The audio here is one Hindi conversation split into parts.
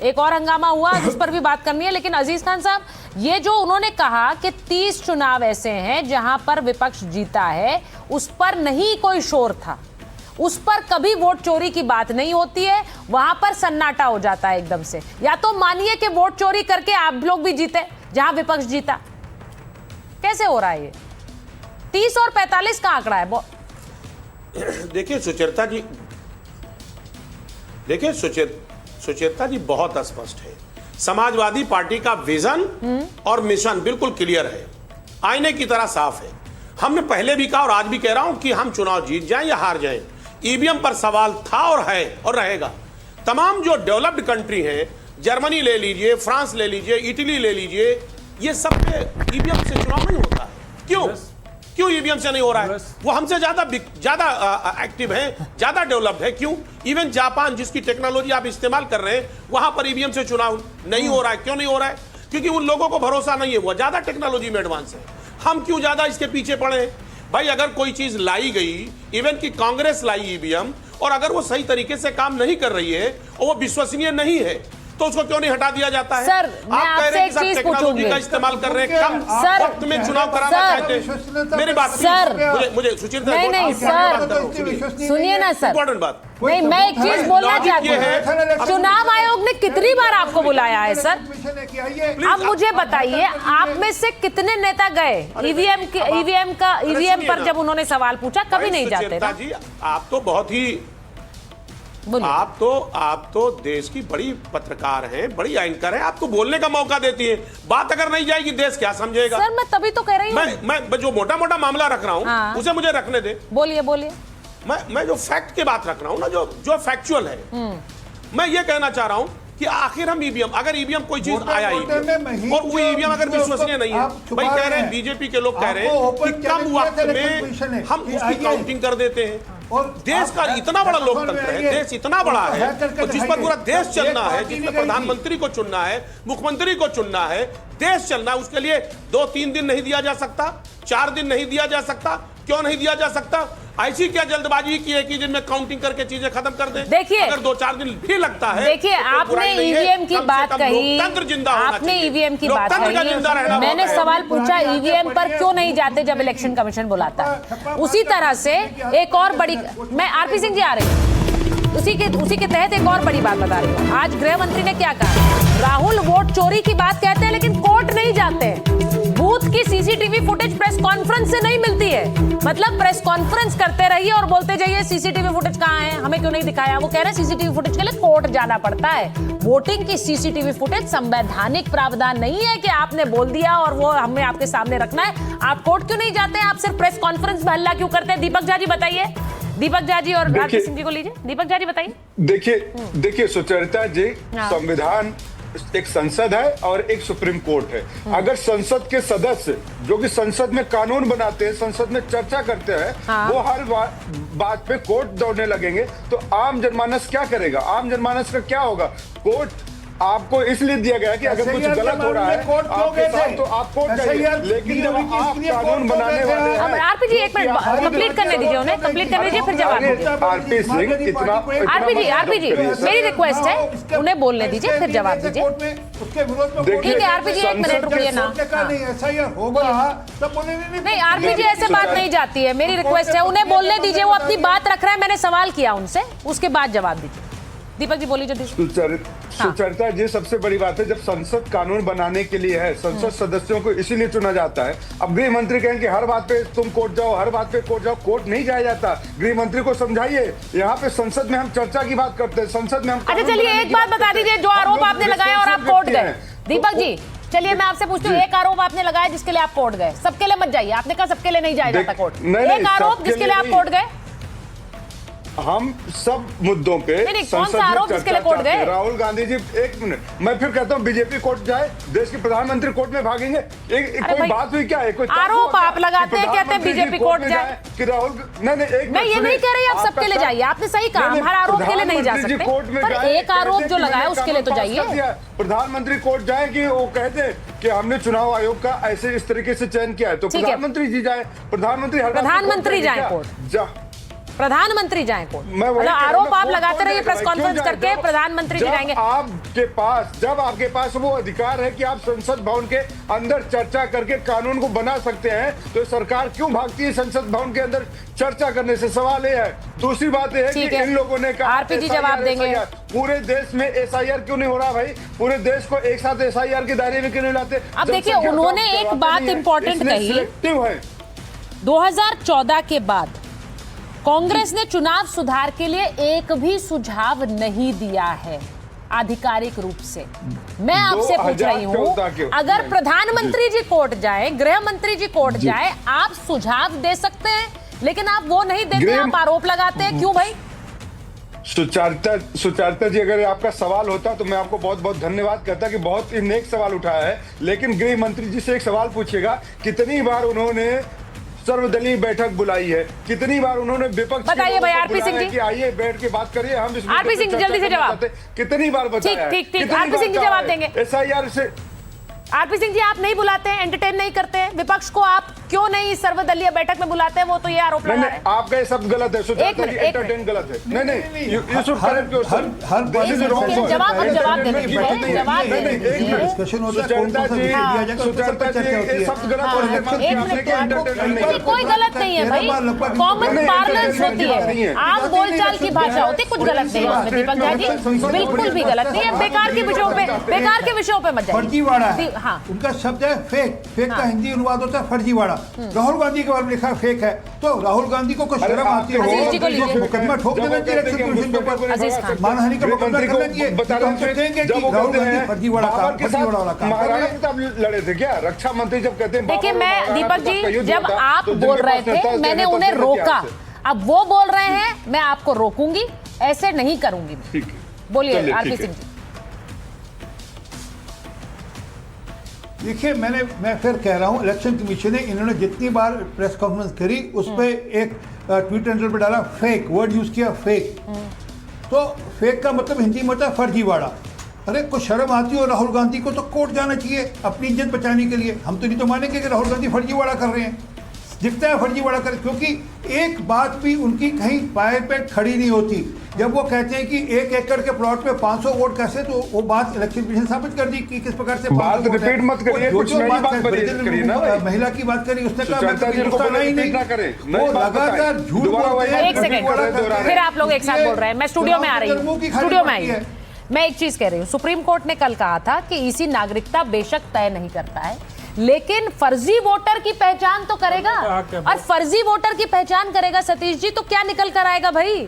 एक और हंगामा हुआ जिस पर भी बात करनी है, लेकिन अजीज खान साहब, ये जो उन्होंने कहा कि 30 चुनाव ऐसे हैं जहां पर विपक्ष जीता है, उस पर नहीं कोई शोर था, उस पर कभी वोट चोरी की बात नहीं होती है, वहां पर सन्नाटा हो जाता है एकदम से। या तो मानिए कि वोट चोरी करके आप लोग भी जीते जहां विपक्ष जीता। कैसे हो रहा है ये? 30 और 45 का आंकड़ा है। देखिए सुचेता जी, सुचेता जी बहुत स्पष्ट है। समाजवादी पार्टी का विजन और मिशन बिल्कुल क्लियर है, आईने की तरह साफ है। हमने पहले भी कहा और आज भी कह रहा हूं कि हम चुनाव जीत जाएं या हार जाएं, ईवीएम पर सवाल था और है और रहेगा। तमाम जो डेवलप्ड कंट्री हैं, जर्मनी ले लीजिए, फ्रांस ले लीजिए, इटली ले लीजिए, ये सब पे ईवीएम से चुनाव नहीं होता है। क्यों ईवीएम से नहीं हो रहा है? वो हमसे ज्यादा एक्टिव है, ज्यादा डेवलप्ड है। क्यों? इवन जापान, जिसकी टेक्नोलॉजी आप इस्तेमाल कर रहे हैं, वहां पर ईवीएम से चुनाव नहीं हो रहा है। क्यों नहीं हो रहा है? क्योंकि उन लोगों को भरोसा नहीं है, वो ज्यादा टेक्नोलॉजी में एडवांस है। हम क्यों ज्यादा इसके पीछे पड़े हैं? भाई अगर कोई चीज लाई गई, इवन की कांग्रेस लाई ईवीएम, और अगर वो सही तरीके से काम नहीं कर रही है और वो विश्वसनीय नहीं है, तो उसको क्यों नहीं हटा दिया जाता है? सर, आप कह रहे हैं कि टेक्नोलॉजी का इस्तेमाल कर रहे हैं, कम वक्त में चुनाव कराना चाहते हैं। मेरी बात सर, मुझे सुशील नहीं सर, सुनिए ना सर, इंपॉर्टेंट बात नहीं, मैं एक चीज बोलना चाहती हूँ। चुनाव आयोग ने कितनी बार आपको बुलाया है सर? अब मुझे बताइए, आप में से कितने नेता गए ईवीएम पर जब उन्होंने सवाल पूछा? कभी नहीं जाते ना जी। आप तो बहुत ही आप तो देश की बड़ी पत्रकार हैं, बड़ी एंकर हैं, आपको बोलने का मौका देती है। बात अगर नहीं जाएगी, देश क्या समझेगा? सर मैं तभी तो कह रही हूँ, मैं जो मोटा मोटा मामला रख रहा हूँ उसे मुझे रखने दे। बोलिए। मैं जो फैक्ट की बात रख रहा हूँ ना, जो फैक्चुअल है, मैं ये कहना चाह रहा हूँ कि आखिर हम ईवीएम, अगर ईवीएम कोई चीज आया ईवीएम और वो ईवीएम अगर विश्वसनीय नहीं है, भाई कह रहे हैं, बीजेपी के लोग कह रहे हैं कि कम वक्त में हम उसकी काउंटिंग कर देते हैं। और देश का इतना बड़ा लोकतंत्र है, देश इतना बड़ा है, तो जिस पर पूरा देश चलना है, जिसमें प्रधानमंत्री को चुनना है, मुख्यमंत्री को चुनना है, देश चलना है, उसके लिए 2-3 दिन नहीं दिया जा सकता, 4 दिन नहीं दिया जा सकता? क्यों नहीं दिया जा सकता? ऐसी क्या जल्दबाजी की है कि जिनमें काउंटिंग करके चीजें खत्म कर दें? देखिए, अगर 2-4 दिन भी लगता है, देखिए, आपने ईवीएम की बात कही, आपने ईवीएम की बात कही, मैंने सवाल पूछा ईवीएम पर क्यों नहीं जाते जब इलेक्शन कमीशन बुलाता है। उसी तरह से एक और बड़ी, मैं आरपी सिंह जी आ रही हूँ, उसी के तहत एक और बड़ी बात बता रही हूँ। आज गृह मंत्री ने क्या कहा? राहुल वोट चोरी की बात कहते हैं लेकिन कोर्ट नहीं जाते। बूथ की सीसीटीवी फुटेज प्रेस कॉन्फ्रेंस से नहीं मिलती है। मतलब प्रेस कॉन्फ्रेंस करते रहिए और बोलते जाइए सीसीटीवी फुटेज कहाँ है, हमें क्यों नहीं दिखाया? वो कह रहे हैं सीसीटीवी फुटेज के लिए कोर्ट जाना पड़ता है। वोटिंग की सीसीटीवी फुटेज संवैधानिक प्रावधान नहीं है कि आपने बोल दिया और वो हमें आपके सामने रखना है। आप कोर्ट क्यों नहीं जाते? आप सिर्फ प्रेस कॉन्फ्रेंस में हल्ला क्यों करते हैं? दीपक झा जी बताइए। दीपक झा जी और आरपी सिंह जी को लीजिए। दीपक झा जी बताइए। देखिए सुचरिता जी, संविधान एक संसद है और एक सुप्रीम कोर्ट है। अगर संसद के सदस्य जो कि संसद में कानून बनाते हैं, संसद में चर्चा करते हैं, वो हर बात पे कोर्ट दौड़ने लगेंगे तो आम जनमानस क्या करेगा? आम जनमानस का क्या होगा? कोर्ट आपको इसलिए दिया गया कि अगर कुछ गलत हो रहा है आपके साथ तो आप कोर्ट जाइए, लेकिन जब आप कानून बनाने वाले हैं। आरपी जी एक मिनट कंप्लीट करने दीजिए, उन्हें कंप्लीट करने दीजिए, फिर जवाब दीजिए। आरपी सिंह इतना आरपी जी मेरी रिक्वेस्ट है, उन्हें बोलने दीजिए, फिर जवाब दीजिए। ठीक है आरपी जी, 1 मिनट रुकिए ना। नहीं आरपी जी ऐसे बात नहीं जाती है, मेरी रिक्वेस्ट है, उन्हें बोलने दीजिए, वो अपनी बात रख रहे हैं, मैंने सवाल किया उनसे, उसके बाद जवाब दीजिए। दीपक जी बोलिए। सुचरिता जी, सबसे बड़ी बात है जब संसद कानून बनाने के लिए है, संसद सदस्यों को इसीलिए चुना जाता है। अब गृह मंत्री कहें कि हर बात पे तुम कोर्ट जाओ, हर बात पे कोर्ट जाओ, कोर्ट नहीं जाया जाता। गृह मंत्री को समझाइए, यहाँ पे संसद में हम चर्चा की बात करते हैं, संसद में हम। अच्छा चलिए एक बात बता दीजिए, जो आरोप आपने लगाया और आप कोर्ट गए। दीपक जी चलिए मैं आपसे पूछती हूँ, एक आरोप आपने लगाया जिसके लिए आप कोर्ट गए, सबके लिए मत जाइए, आपने कहा सबके लिए नहीं जाया जाता कोर्ट। एक आरोप जिसके लिए आप कोर्ट गए। हम सब मुद्दों पे संसद में चर्चा करते हैं। राहुल गांधी जी, 1 मिनट, मैं फिर कहता हूँ बीजेपी कोर्ट जाए, देश के प्रधानमंत्री कोर्ट में भागेंगे। कोई बात हुई क्या है? कोई आरोप आप लगाते हैं, कहते हैं बीजेपी कोर्ट जाए कि राहुल नहीं, मैं ये नहीं कह रही आप सबके लिए जाइए, आपने सही कहा, हर आरोप के लिए नहीं जा सकते, पर एक आरोप जो लगाया उसके लिए तो जाइए। प्रधानमंत्री कोर्ट जाए कि वो कहते कि हमने चुनाव आयोग का ऐसे इस तरीके से चयन किया है, तो प्रधानमंत्री जी जाए, प्रधानमंत्री जाए कोर्ट। प्रधानमंत्री जाए कोर्ट। मैं वही मतलब कह रहा हूं, आरोप आप कोर्ट लगाते कौन रहिए जाएगा प्रेस भाई? कॉन्फ्रेंस क्यों करके, जाएगा? प्रधानमंत्री जी जाएंगे। जब आपके पास वो अधिकार है कि आप संसद भवन के अंदर चर्चा करके कानून को बना सकते हैं, तो सरकार क्यों भागती है संसद भवन के अंदर चर्चा करने से? सवाल ये है। दूसरी बात यह है ठीक कि है। इन लोगों ने कहा आरपी जी जवाब देंगे। पूरे देश में एसआईआर क्यों नहीं हो रहा भाई? पूरे देश को एक साथ एसआईआर के दायरे में क्यों नहीं लाते? अब देखिए, उन्होंने एक बात इंपॉर्टेंट कही, 2014 के बाद कांग्रेस ने चुनाव सुधार के लिए एक भी सुझाव नहीं दिया है आधिकारिक रूप से। मैं आपसे पूछ रही हूं, अगर प्रधानमंत्री जी कोर्ट जाए, गृह मंत्री जी कोर्ट जाए, आप सुझाव दे सकते हैं, लेकिन आप वो नहीं देते, आप आरोप लगाते हैं। क्यों भाई? सुचारिता जी, अगर आपका सवाल होता तो मैं आपको बहुत बहुत धन्यवाद करता कि बहुत ही नेक सवाल उठाया है। लेकिन गृह मंत्री जी से एक सवाल पूछिएगा, कितनी बार उन्होंने सर्वदलीय बैठक बुलाई है, कितनी बार उन्होंने विपक्ष बताइए भाई आरपी सिंह जी, कि आइए बैठ के बात करिए, हम इस आरपी सिंह जल्दी से जवाब, कितनी बार बताया? ठीक, आरपी सिंह जी जवाब देंगे। एसआईआर से आरपी सिंह जी, आप नहीं बुलाते हैं, एंटरटेन नहीं करते हैं विपक्ष को, आप क्यों नहीं सर्वदलीय बैठक में बुलाते हैं? वो तो ये आरोप लगा रहे हैं। आपका ये सब गलत है, सुचारिता जी, एंटरटेन गलत है। नहीं, you should correct yourself. This is wrong. जवाब दे दीजिए, जवाब दे दीजिए। डिस्कशन होता है, सुचारिता जी, सुचारिता ये सब गलत है। कोई गलत नहीं है भाई, कॉमन पार्लेंस होती है, आम बोलचाल की भाषा होती है, कुछ गलत नहीं है उसमें दीपक झा जी, बिल्कुल भी गलत नहीं है। बेकार के विषयों पे मत जाइए। फर्जीवाड़ा है, उनका शब्द है फेक, फेक का हिंदी अनुवाद होता है फर्जीवाड़ा। राहुल गांधी के बारे में लिखा है फेक है, तो राहुल गांधी को शर्म आती है, मुकदमा ठोक देना चाहिए इलेक्शन कमीशन के ऊपर, मानहानि का मुकदमा करना चाहिए। राहुल गांधी फर्जीवाड़ा काम, महाराणा प्रताप लड़े थे क्या? रक्षा मंत्री जब कहते हैं, देखिए मैं दीपक जी, जब आप बोल रहे थे मैंने उन्हें रोका, अब वो बोल रहे हैं मैं आपको रोकूंगी, ऐसे नहीं करूंगी। बोलिए आरपी सिंह जी। देखिए, मैं फिर कह रहा हूं, इलेक्शन कमीशन ने इन्होंने जितनी बार प्रेस कॉन्फ्रेंस करी उस पर एक ट्विटर हैंडल पे डाला फेक, वर्ड यूज किया फेक। तो फेक का मतलब हिंदी में होता है फर्जीवाड़ा। अरे कुछ शर्म आती हो राहुल गांधी को तो कोर्ट जाना चाहिए अपनी इज्जत बचाने के लिए। हम तो नहीं तो मानेंगे कि राहुल गांधी फर्जीवाड़ा कर रहे हैं, दिखता है फर्जीवाड़ा कर, क्योंकि एक बात भी उनकी कहीं पाए पे खड़ी नहीं होती। जब वो कहते हैं कि 1 एकड़ के प्लॉट पे 500 वोट कैसे, तो वो बात इलेक्शन कमीशन साबित कर दी कि किस प्रकार से बात रिपीट मत करिए, कुछ नई बात करिए ना। महिला की बात करी, उसने कहा वो लगातार झूठ बोलते हैं। एक सेकंड, फिर आप लोग एक साथ बोल रहे हैं, मैं स्टूडियो में आ रही हूँ, स्टूडियो में आई हूँ। मैं एक चीज कह रही हूँ, सुप्रीम कोर्ट ने कल कहा था कि ईसी नागरिकता बेशक तय नहीं करता है, लेकिन फर्जी वोटर की पहचान तो करेगा, और फर्जी वोटर की पहचान करेगा सतीश जी, तो क्या निकल कर आएगा भाई?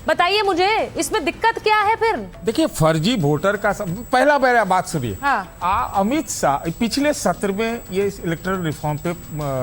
बताइए मुझे, इसमें दिक्कत क्या है फिर? देखिए, फर्जी वोटर का पहला बात सुनिए। हाँ। अमित शाह पिछले सत्र में ये इलेक्टोरल रिफॉर्म पे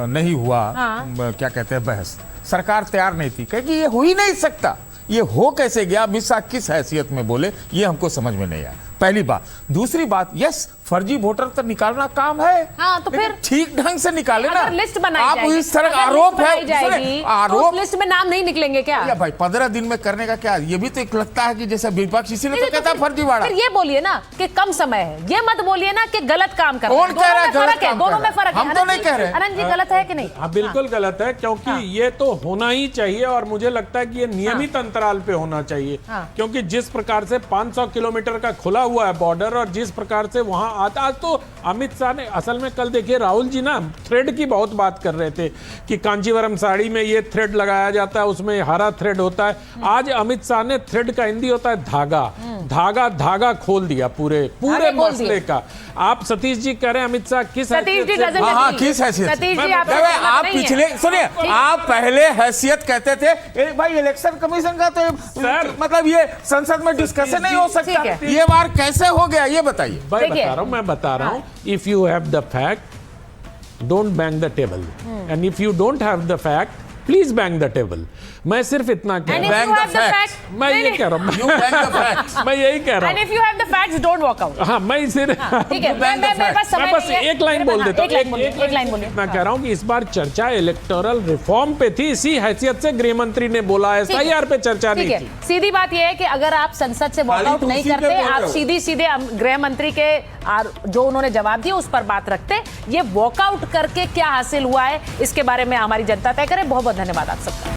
नहीं हुआ, क्या कहते हैं, बहस। सरकार तैयार नहीं थी, क्योंकि ये हो ही नहीं सकता। ये हो कैसे गया? अमित शाह किस हैसियत में बोले, ये हमको समझ में नहीं आया, पहली बात। दूसरी बात, यस फर्जी वोटर तो निकालना काम है, हाँ, तो फिर ठीक ढंग से निकाले ना। लिस्ट बनाई आप जाएगी, इस तरह आरोप है, आरोप, तो लिस्ट में नाम नहीं निकलेंगे क्या? या भाई 15 दिन में करने का क्या? ये भी तो एक लगता है कि जैसे विपक्ष, इसीलिए तो कहता है फर्जीवाड़ा। फिर ये बोलिए ना कि कम समय है, ये मत बोलिए ना कि गलत काम कर रहे हैं। कौन कह रहा है गलत काम? दोनों में फर्क है, हम तो नहीं कह रहे। अनंत जी गलत है कि नहीं? हाँ, बिल्कुल गलत है, क्योंकि ये तो होना ही चाहिए, और मुझे लगता है कि ये नियमित अंतराल पे होना चाहिए, क्योंकि जिस प्रकार से 500 किलोमीटर का खुला हुआ है बॉर्डर, और जिस प्रकार से वहां आता, आज तो अमित शाह ने असल में, कल देखिए राहुल जी ना थ्रेड की बहुत बात कर रहे थे कि कांचीवरम साड़ी में ये थ्रेड लगाया जाता है, उसमें हरा थ्रेड होता है। आज अमित शाह ने थ्रेड का हिंदी होता है धागा, धागा खोल दिया पूरे मसले का। आप सतीश जी कह रहे हैं अमित शाह किस सतीश जी हाँ, किस हैसियत? सतीश जी आप पिछले सुनिए, आप पहले हैसियत कहते थे भाई इलेक्शन कमीशन का, तो सर मतलब ये संसद में डिस्कशन नहीं हो सकता, ये बार कैसे हो गया ये बताइए। मैं बता रहा हूँ, if you have the fact don't bang the table, and if you don't have the fact please bang the table. मैं सिर्फ इतना कह रहा हूं, मैं ये कह रहा हूं, मैं यही कह रहा हूं, and if you have the facts don't walk out। हाँ, मैं सिर्फ ठीक है, मैं बस एक लाइन बोल देता हूँ, एक लाइन बोलिए। मैं कह रहा हूँ कि इस बार चर्चा इलेक्टोरल रिफॉर्म पे थी, इसी हैसियत से गृह मंत्री ने बोला, एसआईआर पे चर्चा नहीं थी। सीधी बात यह है कि अगर आप संसद से वॉकआउट नहीं करते, आप सीधे गृह मंत्री के जो उन्होंने जवाब दिया उस पर बात रखते, ये वॉकआउट करके क्या हासिल हुआ है इसके बारे में हमारी जनता तय करे। बहुत बहुत धन्यवाद आप सबका।